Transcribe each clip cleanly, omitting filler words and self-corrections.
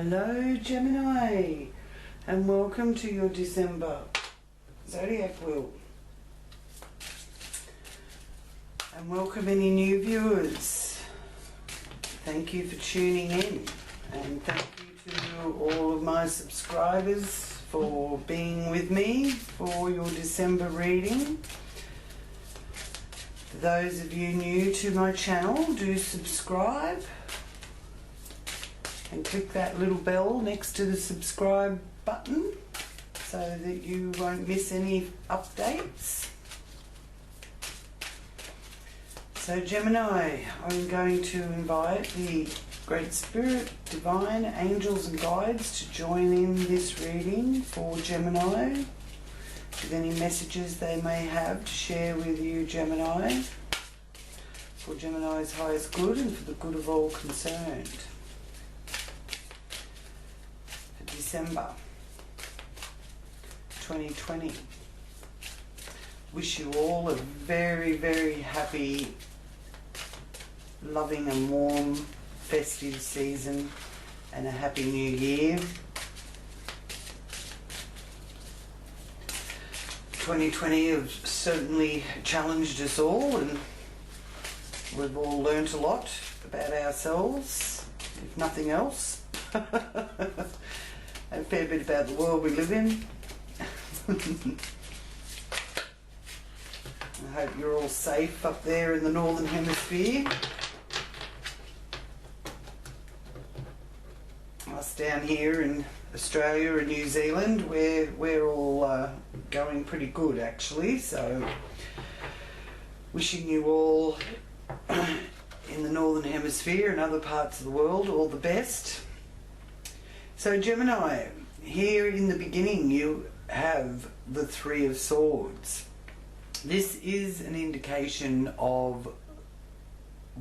Hello Gemini, and welcome to your December Zodiac Wheel. And welcome any new viewers. Thank you for tuning in, and thank you to all of my subscribers for being with me for your December reading. For those of you new to my channel, do subscribe and click that little bell next to the subscribe button so that you won't miss any updates. So Gemini, I'm going to invite the Great Spirit, Divine, Angels and Guides to join in this reading for Gemini with any messages they may have to share with you, Gemini, for Gemini's highest good and for the good of all concerned. December 2020. Wish you all a very, very happy, loving and warm festive season and a happy new year. 2020 have certainly challenged us all, and we've all learnt a lot about ourselves, if nothing else. A fair bit about the world we live in. I hope you're all safe up there in the Northern Hemisphere. Us down here in Australia and New Zealand, we're all going pretty good actually, so wishing you all in the Northern Hemisphere and other parts of the world all the best. So Gemini, here in the beginning you have the Three of Swords. This is an indication of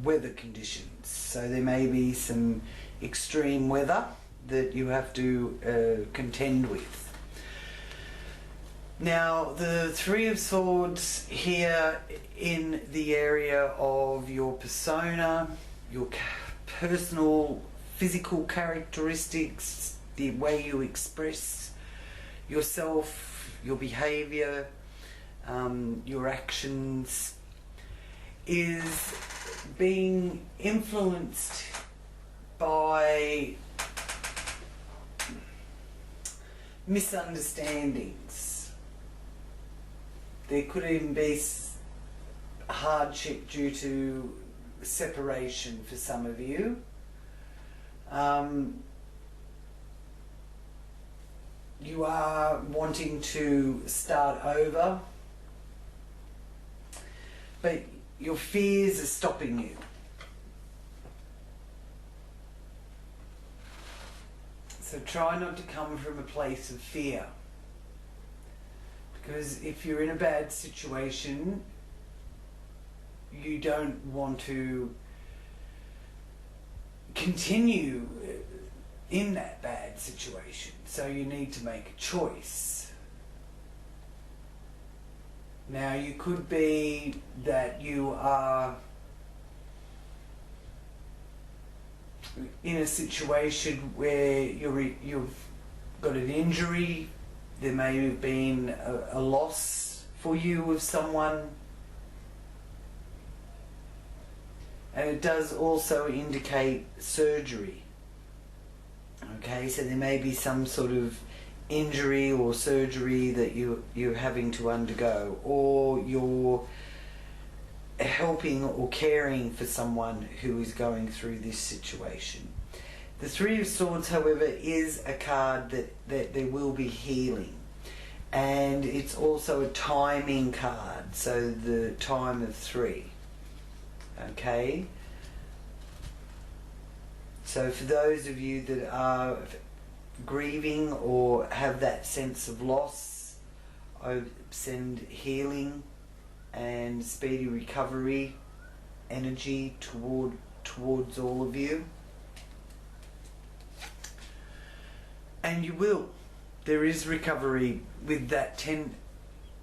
weather conditions. So there may be some extreme weather that you have to contend with. Now the Three of Swords here in the area of your persona, your personal physical characteristics, the way you express yourself, your behavior, your actions, is being influenced by misunderstandings. There could even be hardship due to separation for some of you. You are wanting to start over, but your fears are stopping you. So try not to come from a place of fear, because if you're in a bad situation, you don't want to continue in that bad situation, so you need to make a choice. Now you could be that you are in a situation where you've got an injury, there may have been a loss for you of someone, and it does also indicate surgery. Okay, so there may be some sort of injury or surgery that you're having to undergo, or you're helping or caring for someone who is going through this situation. The Three of Swords, however, is a card that there will be healing, and it's also a timing card, so the time of three. Okay, so for those of you that are grieving or have that sense of loss, I send healing and speedy recovery energy towards all of you. And you will. There is recovery with that 10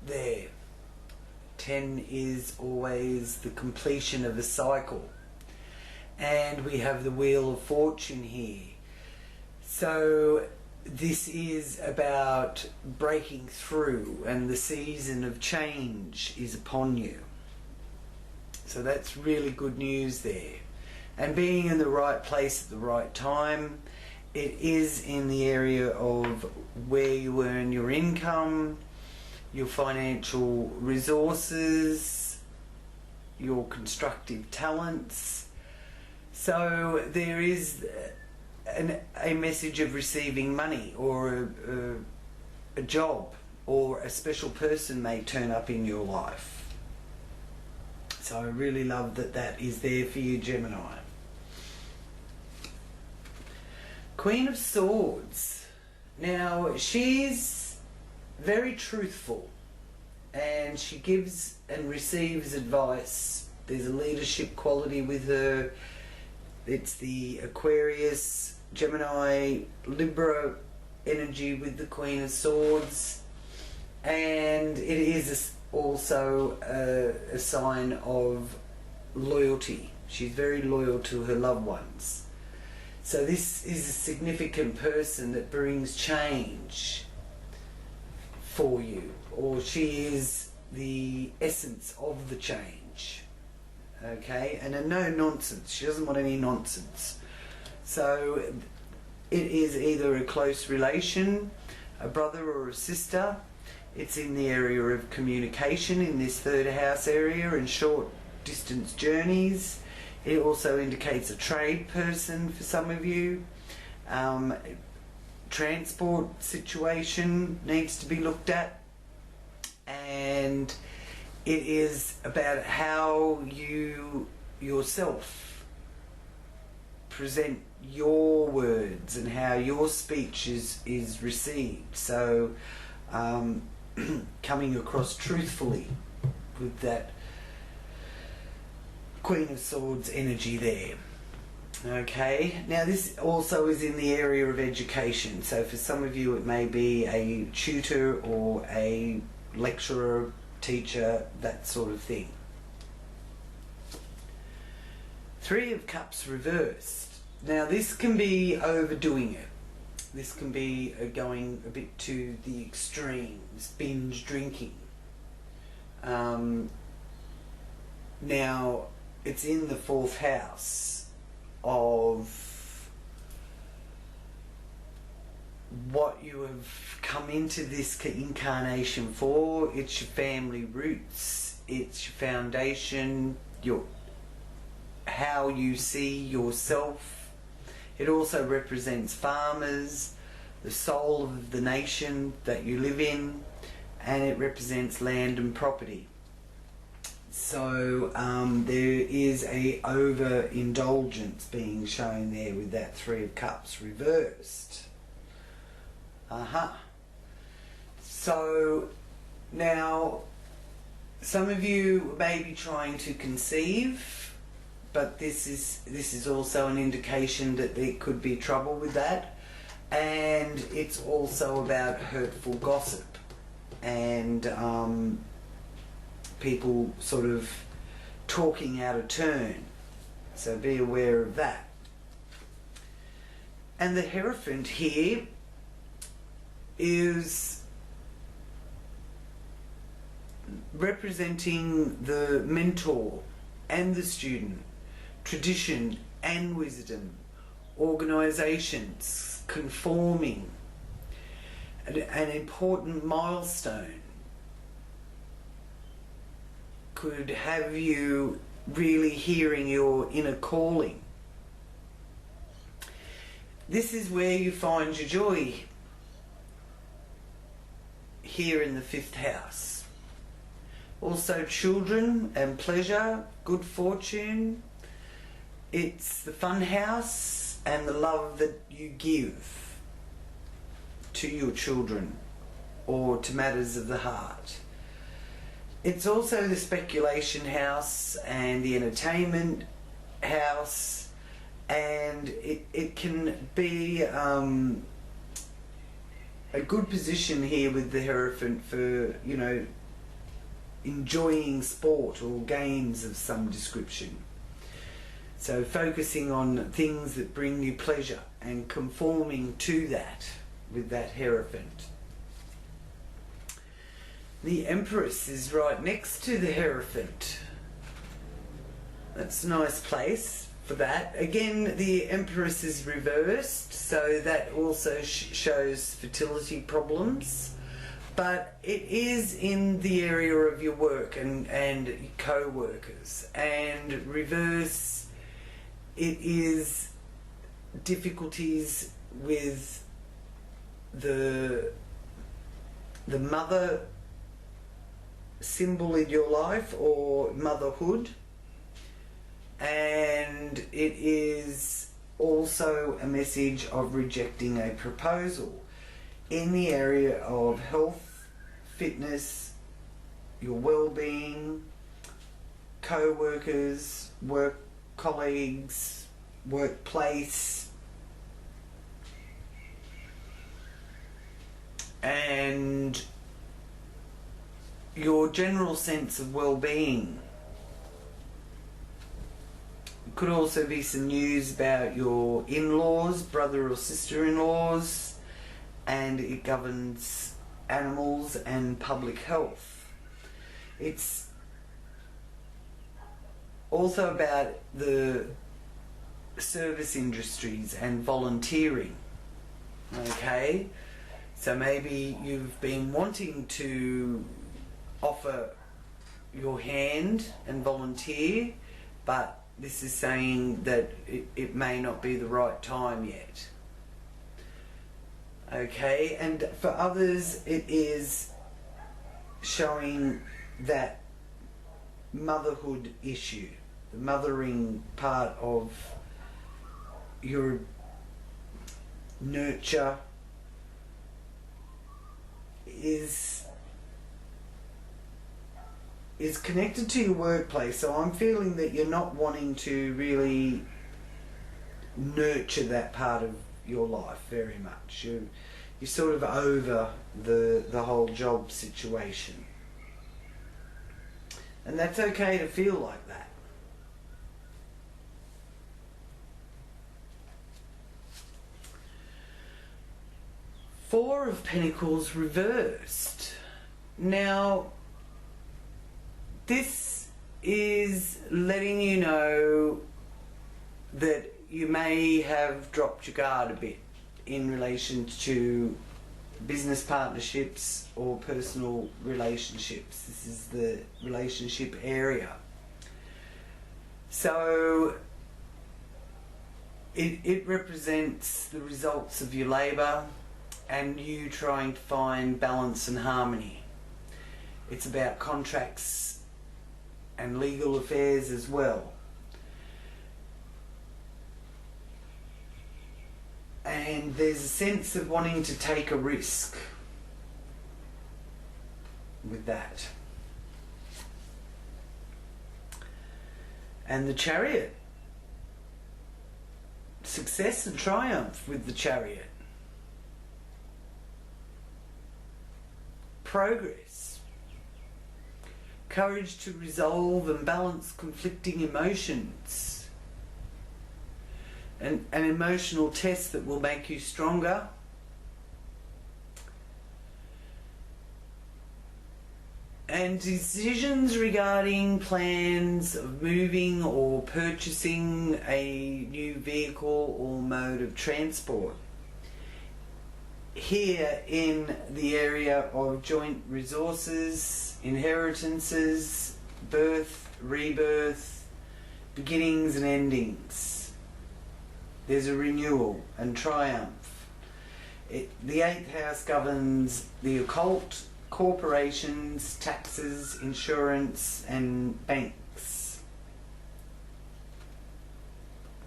there. 10 is always the completion of a cycle. And we have the Wheel of Fortune here. So this is about breaking through, and the season of change is upon you. So that's really good news there. And being in the right place at the right time, it is in the area of where you earn your income, your financial resources, your constructive talents. So there is a message of receiving money, or a job, or a special person may turn up in your life. So I really love that that is there for you, Gemini. Queen of Swords. Now, she's very truthful, and she gives and receives advice. There's a leadership quality with her. It's the Aquarius, Gemini, Libra energy with the Queen of Swords, and it is also a sign of loyalty. She's very loyal to her loved ones. So this is a significant person that brings change for you, or she is the essence of the change. Okay, and a no nonsense. She doesn't want any nonsense. So it is either a close relation, a brother or a sister. It's in the area of communication in this third house area, and short distance journeys. It also indicates a trade person for some of you. Transport situation needs to be looked at, and it is about how you yourself present your words and how your speech is received. So coming across truthfully with that Queen of Swords energy there. Okay, now this also is in the area of education. So for some of you it may be a tutor or a lecturer, teacher, that sort of thing. Three of Cups reversed. Now this can be overdoing it. This can be going a bit to the extremes, binge drinking. Now it's in the fourth house of what you have come into this incarnation for. It's your family roots, it's your foundation, how you see yourself. It also represents farmers, the soul of the nation that you live in, and it represents land and property. So there is a overindulgence being shown there with that Three of Cups reversed. So now some of you may be trying to conceive, but this is also an indication that there could be trouble with that, and it's also about hurtful gossip and people sort of talking out of turn. So be aware of that. And the Hierophant here is representing the mentor and the student, tradition and wisdom, organisations, conforming, an important milestone. Could have you really hearing your inner calling. This is where you find your joy, here in the fifth house. Also children and pleasure, good fortune. It's the fun house and the love that you give to your children or to matters of the heart. It's also the speculation house and the entertainment house, and it can be a good position here with the Hierophant for, you know, enjoying sport or games of some description. So focusing on things that bring you pleasure and conforming to that with that Hierophant. The Empress is right next to the Hierophant. That's a nice place for that. Again, the Empress is reversed, so that also shows fertility problems. But it is in the area of your work and co-workers. And reverse, it is difficulties with the mother symbol in your life, or motherhood. And it is also a message of rejecting a proposal in the area of health, fitness, your well-being, co-workers, work colleagues, workplace, and your general sense of well-being. Could also be some news about your in-laws, brother or sister-in-laws, and it governs animals and public health. It's also about the service industries and volunteering. Okay, so maybe you've been wanting to offer your hand and volunteer, but this is saying that it may not be the right time yet. Okay, and for others it is showing that motherhood issue, the mothering part of your nurture is connected to your workplace. So I'm feeling that you're not wanting to really nurture that part of your life very much. You're sort of over the whole job situation. And that's okay to feel like that. Four of Pentacles reversed. Now, this is letting you know that you may have dropped your guard a bit in relation to business partnerships or personal relationships. This is the relationship area. So it represents the results of your labour and you trying to find balance and harmony. It's about contracts and legal affairs as well. And there's a sense of wanting to take a risk with that. And the Chariot. Success and triumph with the Chariot. Progress. Courage to resolve and balance conflicting emotions. An emotional test that will make you stronger. And decisions regarding plans of moving or purchasing a new vehicle or mode of transport. Here in the area of joint resources, inheritances, birth, rebirth, beginnings and endings. There's a renewal and triumph. The 8th house governs the occult, corporations, taxes, insurance and banks.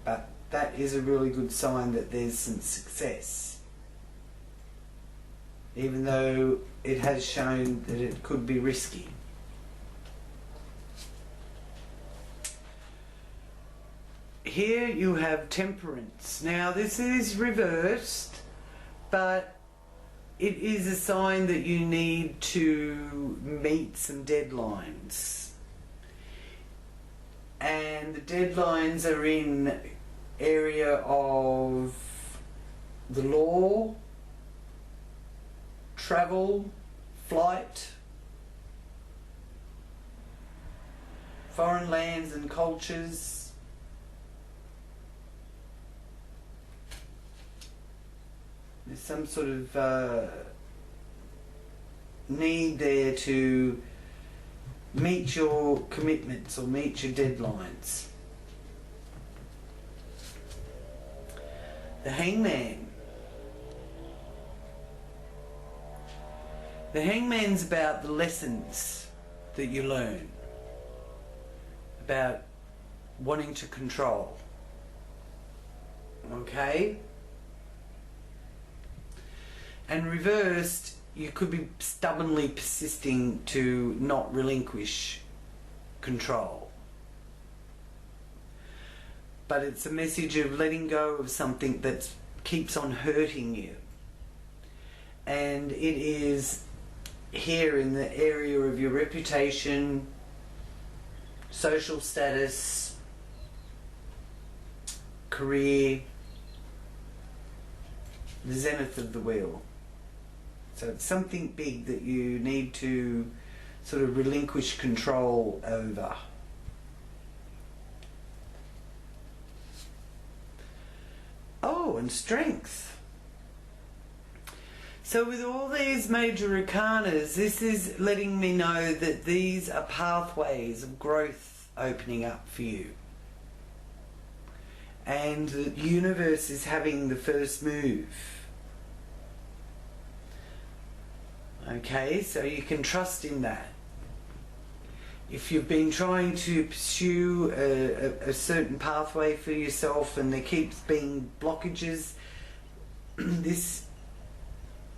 But that is a really good sign that there's some success. Even though it has shown that it could be risky. Here you have Temperance. Now this is reversed, but it is a sign that you need to meet some deadlines. And the deadlines are in area of the law, travel, flight, foreign lands and cultures. There's some sort of need there to meet your commitments or meet your deadlines. The Hangman. The Hangman's about the lessons that you learn, about wanting to control. Okay? And reversed, you could be stubbornly persisting to not relinquish control. But it's a message of letting go of something that keeps on hurting you. And it is here in the area of your reputation, social status, career, the zenith of the wheel. So it's something big that you need to sort of relinquish control over. Oh, and strength. So with all these major arcanas, this is letting me know that these are pathways of growth opening up for you. And the universe is having the first move. Okay, so you can trust in that. If you've been trying to pursue a certain pathway for yourself and there keeps being blockages, this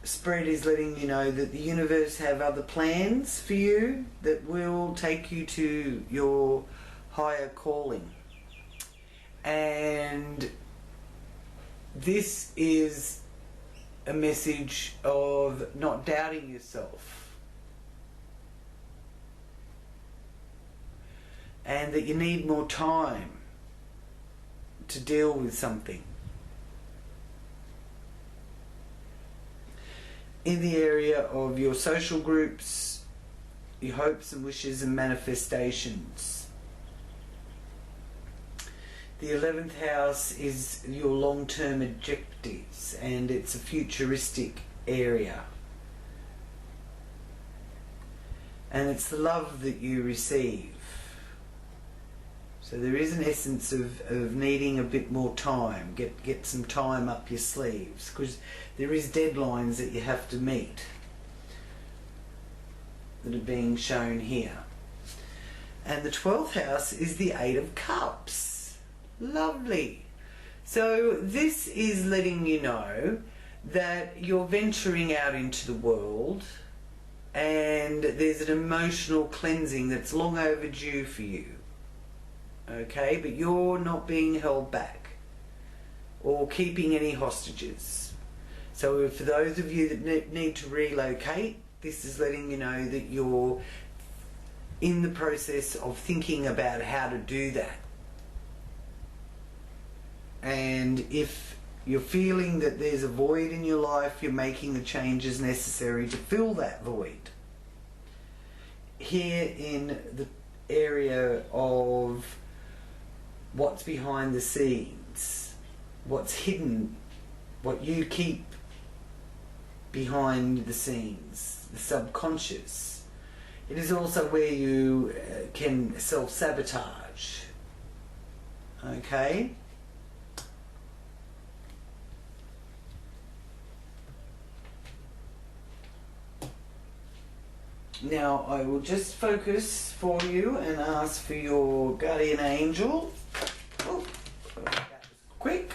spread is letting you know that the universe have other plans for you that will take you to your higher calling. And this is a message of not doubting yourself, and that you need more time to deal with something. In the area of your social groups, your hopes and wishes and manifestations. The 11th house is your long-term objectives, and it's a futuristic area. And it's the love that you receive. So there is an essence of needing a bit more time. Get some time up your sleeves, because there is deadlines that you have to meet that are being shown here. And the 12th house is the 8 of Cups. Lovely. So this is letting you know that you're venturing out into the world and there's an emotional cleansing that's long overdue for you. Okay, but you're not being held back or keeping any hostages. So for those of you that need to relocate, this is letting you know that you're in the process of thinking about how to do that. And if you're feeling that there's a void in your life, you're making the changes necessary to fill that void. Here in the area of what's behind the scenes, what's hidden, what you keep behind the scenes, the subconscious. It is also where you can self-sabotage. Okay? Now I will just focus for you and ask for your guardian angel. Oh, that was quick.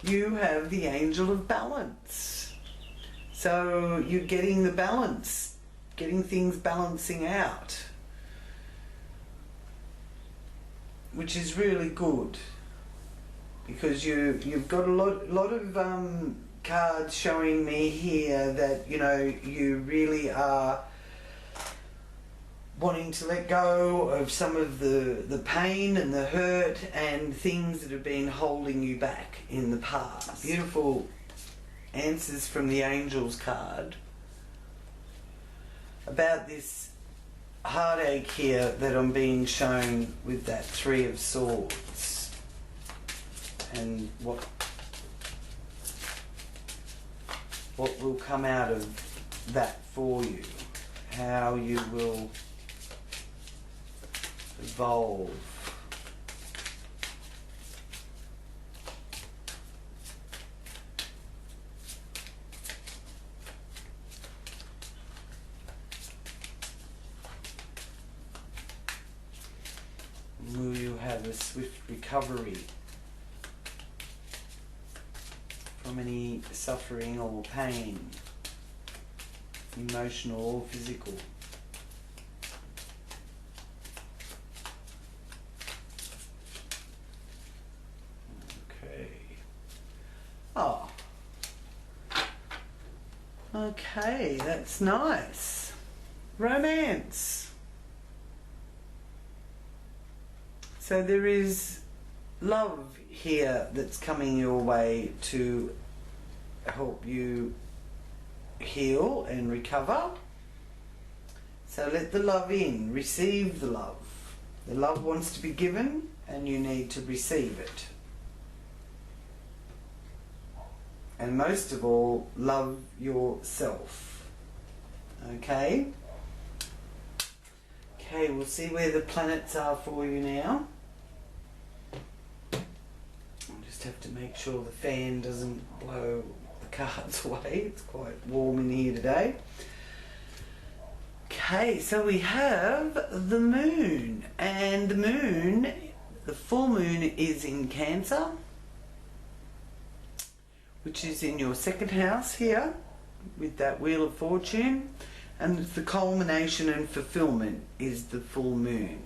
You have the angel of balance. So you're getting the balance, getting things balancing out, which is really good, because you've got a lot of cards showing me here that, you know, you really are wanting to let go of some of the pain and the hurt and things that have been holding you back in the past. Beautiful answers from the Angels card about this heartache here that I'm being shown with that Three of Swords, and what will come out of that for you, how you will evolve. Will you have a swift recovery from any suffering or pain, emotional or physical? Okay. Oh. Okay, that's nice. Romance. So there is love here that's coming your way to help you heal and recover. So let the love in, receive the love. The love wants to be given and you need to receive it. And most of all, love yourself. Okay? Okay, we'll see where the planets are for you now. Have to make sure the fan doesn't blow the cards away. It's quite warm in here today. Okay, so we have the moon, and the moon, the full moon is in Cancer, which is in your second house here with that Wheel of Fortune, and the culmination and fulfillment is the full moon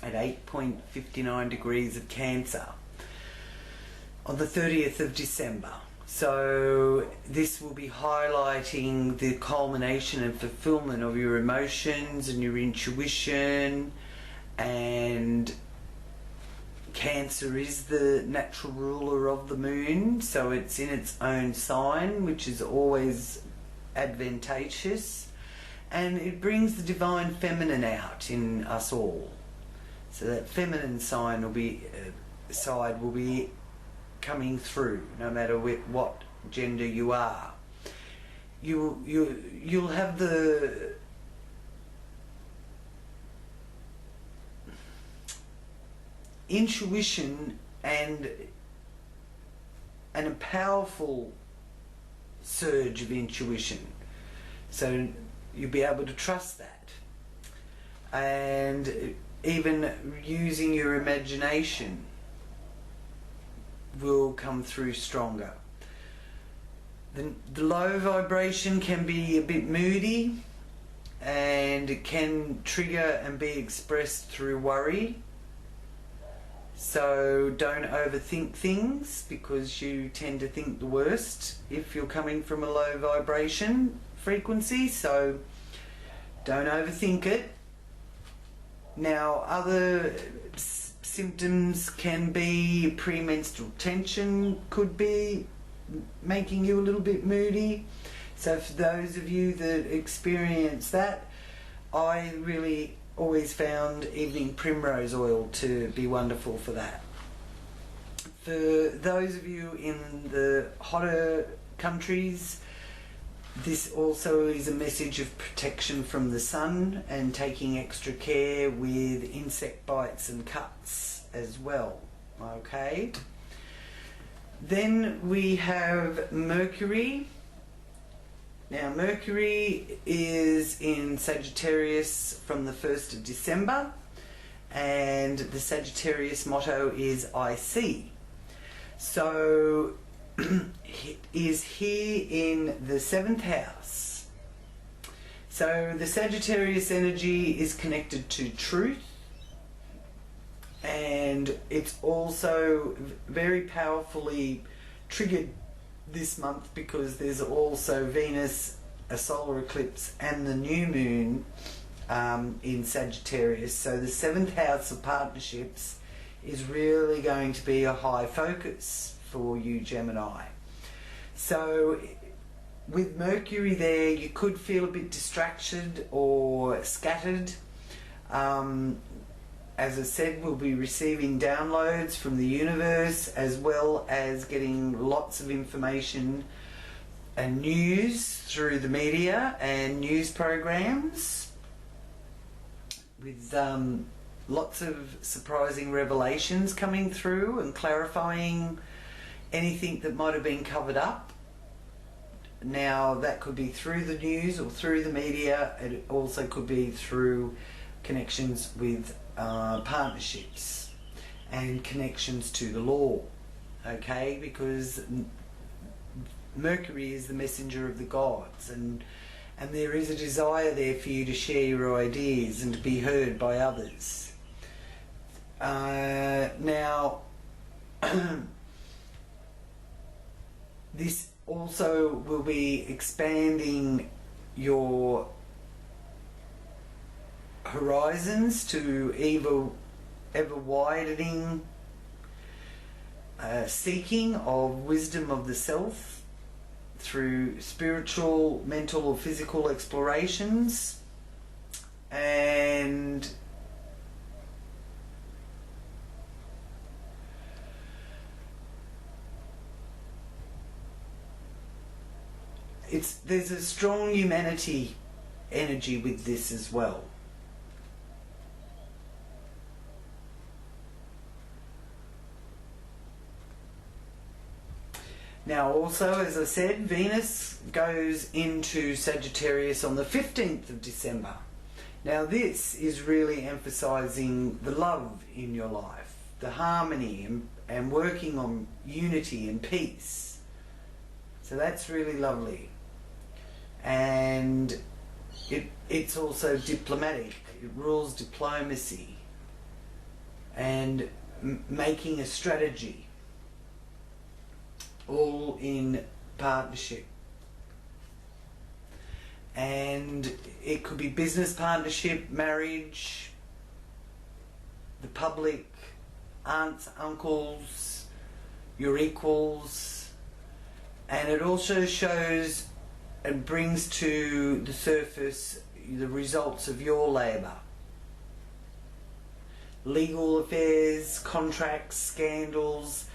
at 8.59 degrees of Cancer on the 30th of December. So this will be highlighting the culmination and fulfillment of your emotions and your intuition, and Cancer is the natural ruler of the moon, so it's in its own sign, which is always advantageous, and it brings the divine feminine out in us all. So that feminine sign will be side will be coming through, no matter what gender you are. You'll have the intuition and a powerful surge of intuition. So you'll be able to trust that, and even using your imagination will come through stronger. The low vibration can be a bit moody, and it can trigger and be expressed through worry. So don't overthink things, because you tend to think the worst if you're coming from a low vibration frequency. So don't overthink it. Now, other symptoms can be premenstrual tension, could be making you a little bit moody. So for those of you that experience that, I really always found evening primrose oil to be wonderful for that. For those of you in the hotter countries, this also is a message of protection from the sun and taking extra care with insect bites and cuts as well. Okay. Then we have Mercury. Now Mercury is in Sagittarius from the 1st of December, and the Sagittarius motto is I see. So it is here in the 7th house. So the Sagittarius energy is connected to truth, and it's also very powerfully triggered this month because there's also Venus, a solar eclipse, and the new moon in Sagittarius. So the 7th house of partnerships is really going to be a high focus for you, Gemini. So with Mercury there, you could feel a bit distracted or scattered. As I said, we'll be receiving downloads from the universe, as well as getting lots of information and news through the media and news programs, with lots of surprising revelations coming through and clarifying anything that might have been covered up. Now, that could be through the news or through the media. It also could be through connections with partnerships and connections to the law, okay? Because Mercury is the messenger of the gods, and there is a desire there for you to share your ideas and to be heard by others. Now, this also will be expanding your horizons to ever widening seeking of wisdom of the self through spiritual, mental or physical explorations, and there's a strong humanity energy with this as well. Now also, as I said, Venus goes into Sagittarius on the 15th of December. Now this is really emphasizing the love in your life, the harmony, and working on unity and peace. So that's really lovely. And it's also diplomatic. It rules diplomacy and making a strategy, all in partnership. And it could be business partnership, marriage, the public, aunts, uncles, your equals. And it also shows and brings to the surface the results of your labour. Legal affairs, contracts, scandals,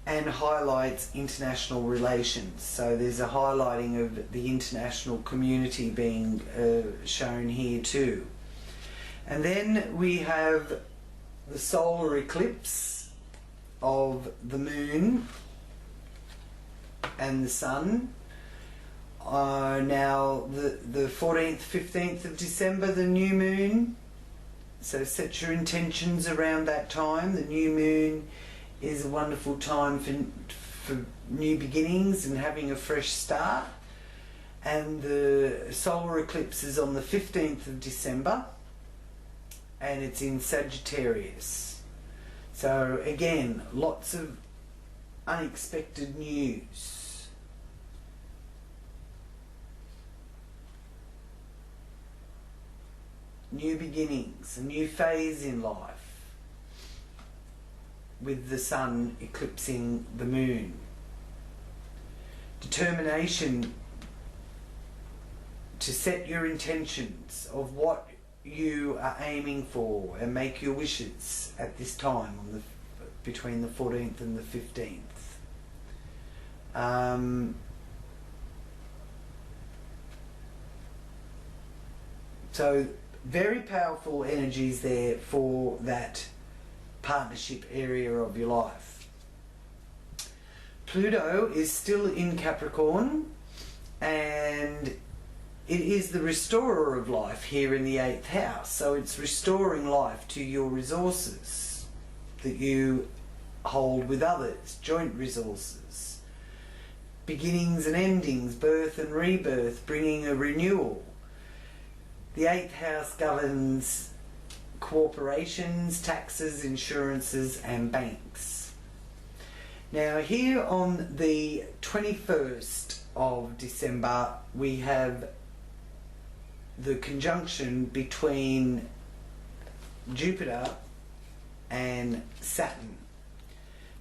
and highlights international relations. So there's a highlighting of the international community being shown here too. And then we have the solar eclipse of the moon and the sun. Now the 14th, 15th of December, the new moon. So set your intentions around that time. The new moon is a wonderful time for new beginnings and having a fresh start. And the solar eclipse is on the 15th of December, and it's in Sagittarius. So again, lots of unexpected news. New beginnings, a new phase in life, with the sun eclipsing the moon. Determination to set your intentions of what you are aiming for and make your wishes at this time on between the 14th and the 15th. So very powerful energies there for that partnership area of your life. Pluto is still in Capricorn, and it is the restorer of life here in the 8th house. So it's restoring life to your resources that you hold with others, joint resources, beginnings and endings, birth and rebirth, bringing a renewal. The 8th house governs corporations, taxes, insurances and banks. Now here on the 21st of December we have the conjunction between Jupiter and Saturn.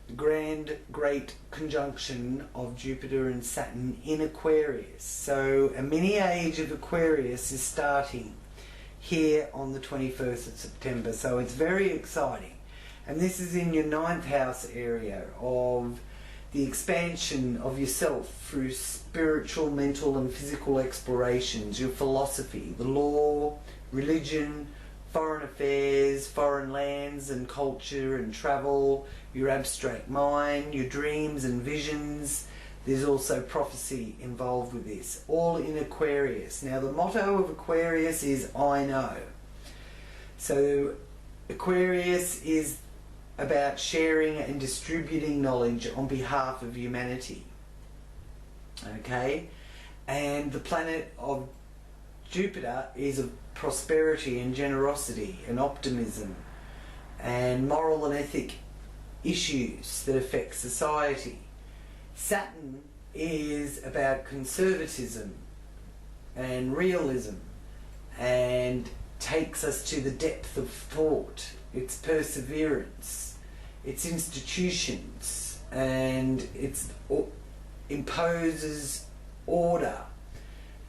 The grand great conjunction of Jupiter and Saturn in Aquarius. So a mini age of Aquarius is starting here on the 21st of September. So it's very exciting. And this is in your 9th house area of the expansion of yourself through spiritual, mental and physical explorations, your philosophy, the law, religion, foreign affairs, foreign lands and culture and travel, your abstract mind, your dreams and visions. There's also prophecy involved with this, all in Aquarius. Now the motto of Aquarius is I know. So Aquarius is about sharing and distributing knowledge on behalf of humanity. Okay? And the planet of Jupiter is of prosperity and generosity and optimism and moral and ethic issues that affect society. Saturn is about conservatism and realism and takes us to the depth of thought, its perseverance, its institutions, and it imposes order,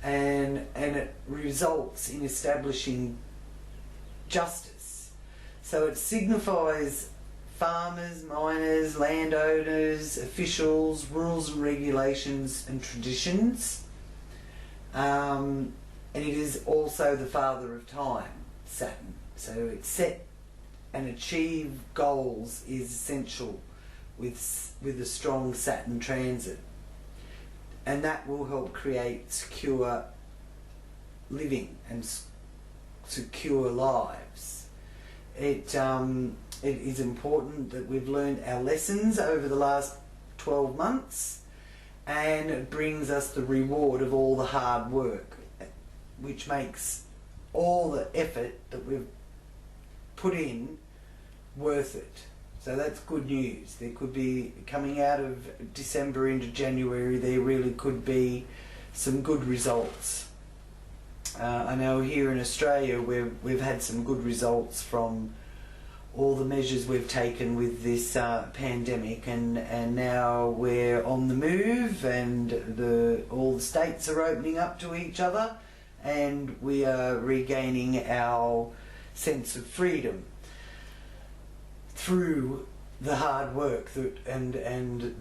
and it results in establishing justice. So it signifies farmers, miners, landowners, officials, rules and regulations and traditions. And it is also the father of time, Saturn. So it set and achieve goals is essential with a strong Saturn transit. And that will help create secure living and secure lives. It is important that we've learned our lessons over the last 12 months, and it brings us the reward of all the hard work, which makes all the effort that we've put in worth it. So that's good news. There could be, coming out of December into January, there really could be some good results. I know here in Australia we've had some good results from all the measures we've taken with this pandemic, and now we're on the move, and all the states are opening up to each other, and we are regaining our sense of freedom through the hard work and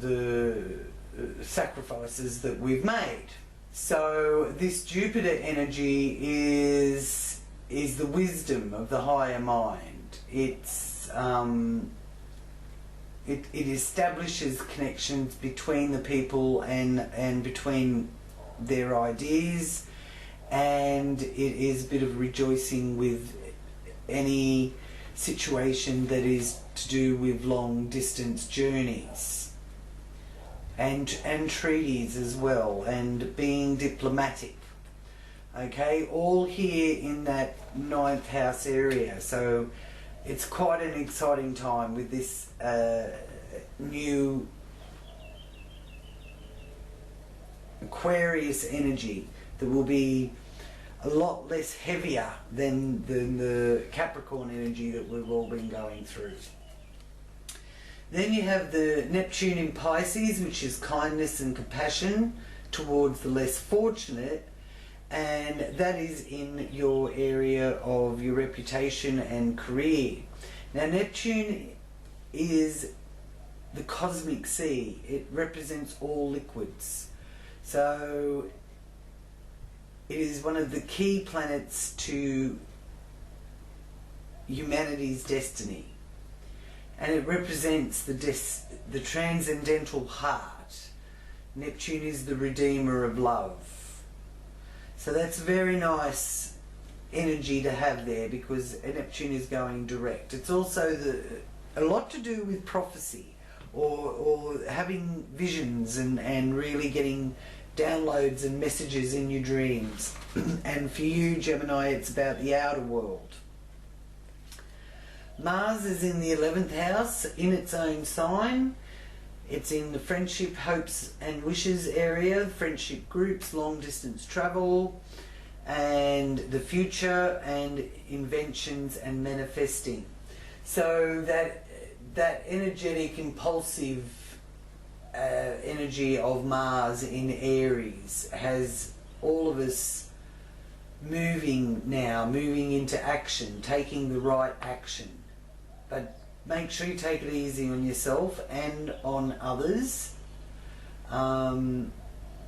the sacrifices that we've made. So this Jupiter energy is the wisdom of the higher mind. It establishes connections between the people and between their ideas, and it is a bit of rejoicing with any situation that is to do with long distance journeys and treaties as well, and being diplomatic. Okay, all here in that 9th house area. So it's quite an exciting time with this new Aquarius energy that will be a lot less heavier than the Capricorn energy that we've all been going through. Then you have the Neptune in Pisces, which is kindness and compassion towards the less fortunate, and that is in your area of your reputation and career. Now Neptune is the cosmic sea. It represents all liquids. So it is one of the key planets to humanity's destiny, and it represents the transcendental heart. Neptune is the redeemer of love. So that's very nice energy to have there, because Neptune is going direct. It's also a lot to do with prophecy, or having visions and really getting downloads and messages in your dreams. And for you, Gemini, it's about the outer world. Mars is in the 11th house in its own sign. It's in the friendship, hopes and wishes area, friendship groups, long distance travel, and the future and inventions and manifesting. So that energetic, impulsive energy of Mars in Aries has all of us moving into action, taking the right action. But make sure you take it easy on yourself and on others,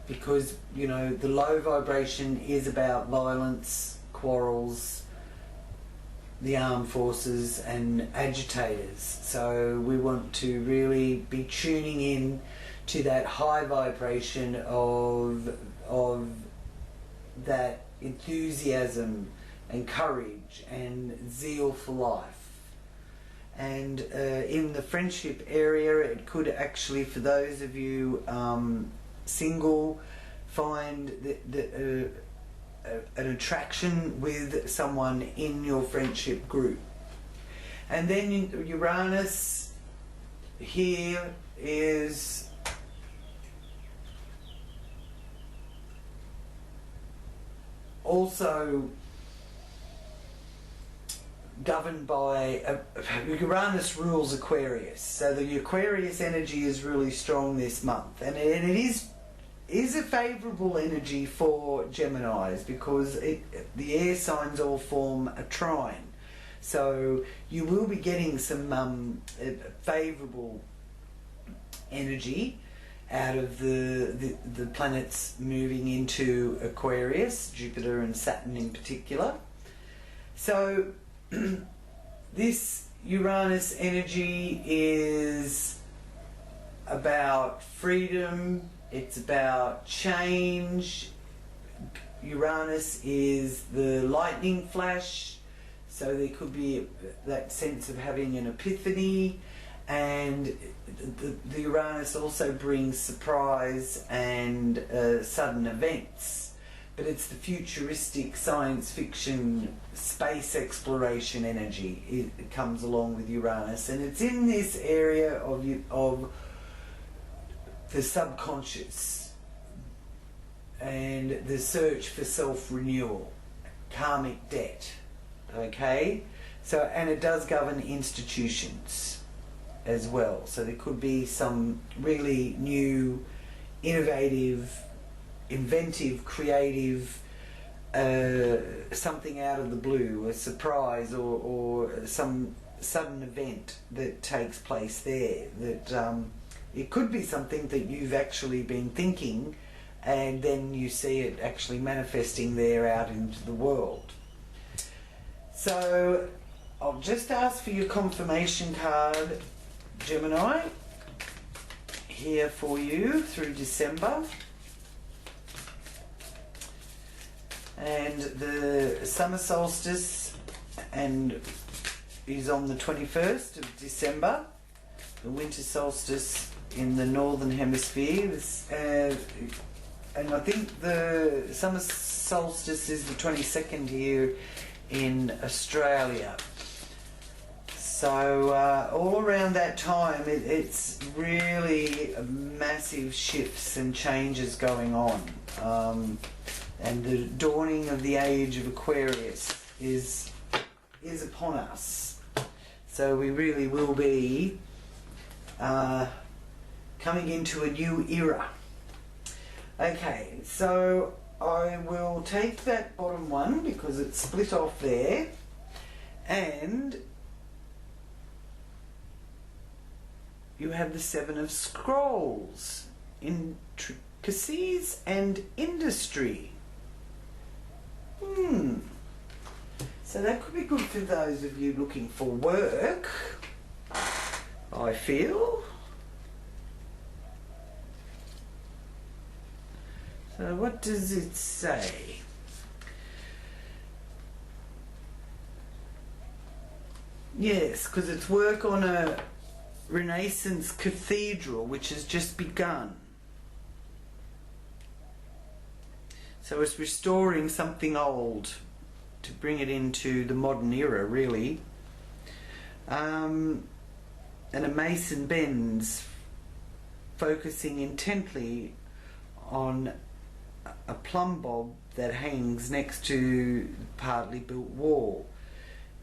because, you know, the low vibration is about violence, quarrels, the armed forces and agitators. So we want to really be tuning in to that high vibration of that enthusiasm and courage and zeal for life. And in the friendship area, it could actually, for those of you single, find an attraction with someone in your friendship group. And then Uranus here is also governed by Uranus rules Aquarius, so the Aquarius energy is really strong this month, and it is a favourable energy for Geminis, because the air signs all form a trine, so you will be getting some favourable energy out of the planets moving into Aquarius, Jupiter and Saturn in particular. So this Uranus energy is about freedom, it's about change. Uranus is the lightning flash, so there could be that sense of having an epiphany, and the Uranus also brings surprise and sudden events. But it's the futuristic science fiction space exploration energy. It comes along with Uranus, and it's in this area of the subconscious and the search for self-renewal, karmic debt. Okay, so, and it does govern institutions as well. So there could be some really new, innovative, inventive, creative, something out of the blue, a surprise, or some sudden event that takes place there. That it could be something that you've actually been thinking, and then you see it actually manifesting there out into the world. So I'll just ask for your confirmation card, Gemini, here for you through December. And the summer solstice is on the 21st of December. The winter solstice in the northern hemisphere, and I think the summer solstice is the 22nd here in Australia. So all around that time, it's really massive shifts and changes going on. And the dawning of the age of Aquarius is upon us. So we really will be coming into a new era. Okay, so I will take that bottom one because it's split off there, and you have the Seven of Scrolls, intricacies and industry. So that could be good for those of you looking for work, I feel. So what does it say? Yes, because it's work on a Renaissance cathedral which has just begun. So it's restoring something old to bring it into the modern era, really. And a mason bends, focusing intently on a plumb bob that hangs next to the partly built wall.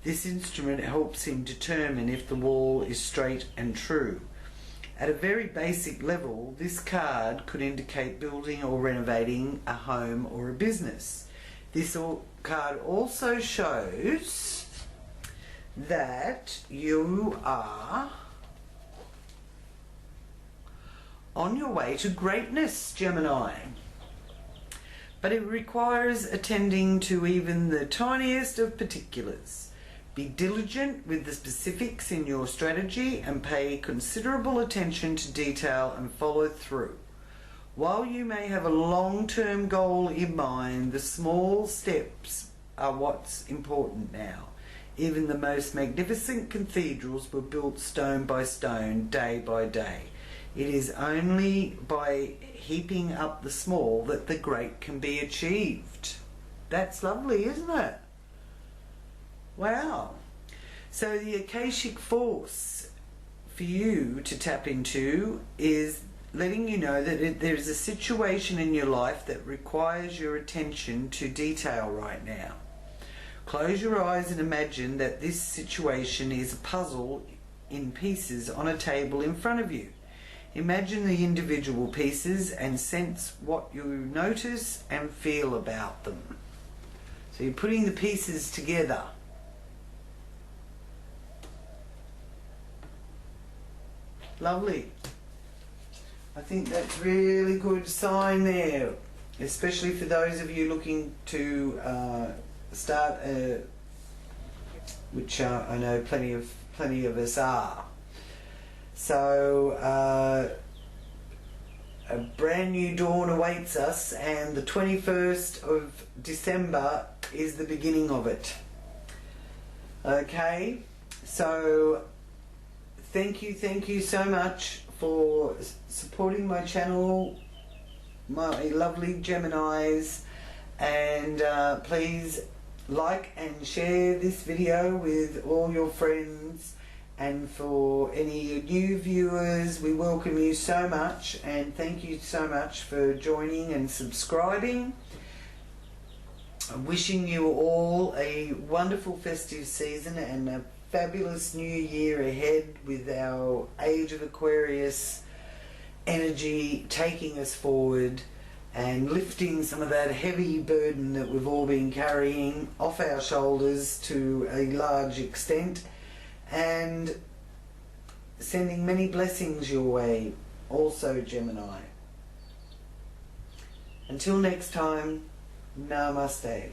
This instrument helps him determine if the wall is straight and true. At a very basic level, this card could indicate building or renovating a home or a business. This card also shows that you are on your way to greatness, Gemini. But it requires attending to even the tiniest of particulars. Be diligent with the specifics in your strategy and pay considerable attention to detail and follow through. While you may have a long-term goal in mind, the small steps are what's important now. Even the most magnificent cathedrals were built stone by stone, day by day. It is only by heaping up the small that the great can be achieved. That's lovely, isn't it? Wow. So the Akashic force for you to tap into is letting you know that there's a situation in your life that requires your attention to detail right now. Close your eyes and imagine that this situation is a puzzle in pieces on a table in front of you. Imagine the individual pieces and sense what you notice and feel about them. So you're putting the pieces together. Lovely. I think that's really good sign there, especially for those of you looking to start which I know plenty of us are. So a brand new dawn awaits us, and the 21st of December is the beginning of it. Okay, so thank you so much for supporting my channel, my lovely Geminis, and please like and share this video with all your friends. And for any new viewers, we welcome you so much, and thank you so much for joining and subscribing. I'm wishing you all a wonderful festive season and a fabulous new year ahead, with our age of Aquarius energy taking us forward and lifting some of that heavy burden that we've all been carrying off our shoulders to a large extent, and sending many blessings your way also, Gemini. Until next time, Namaste.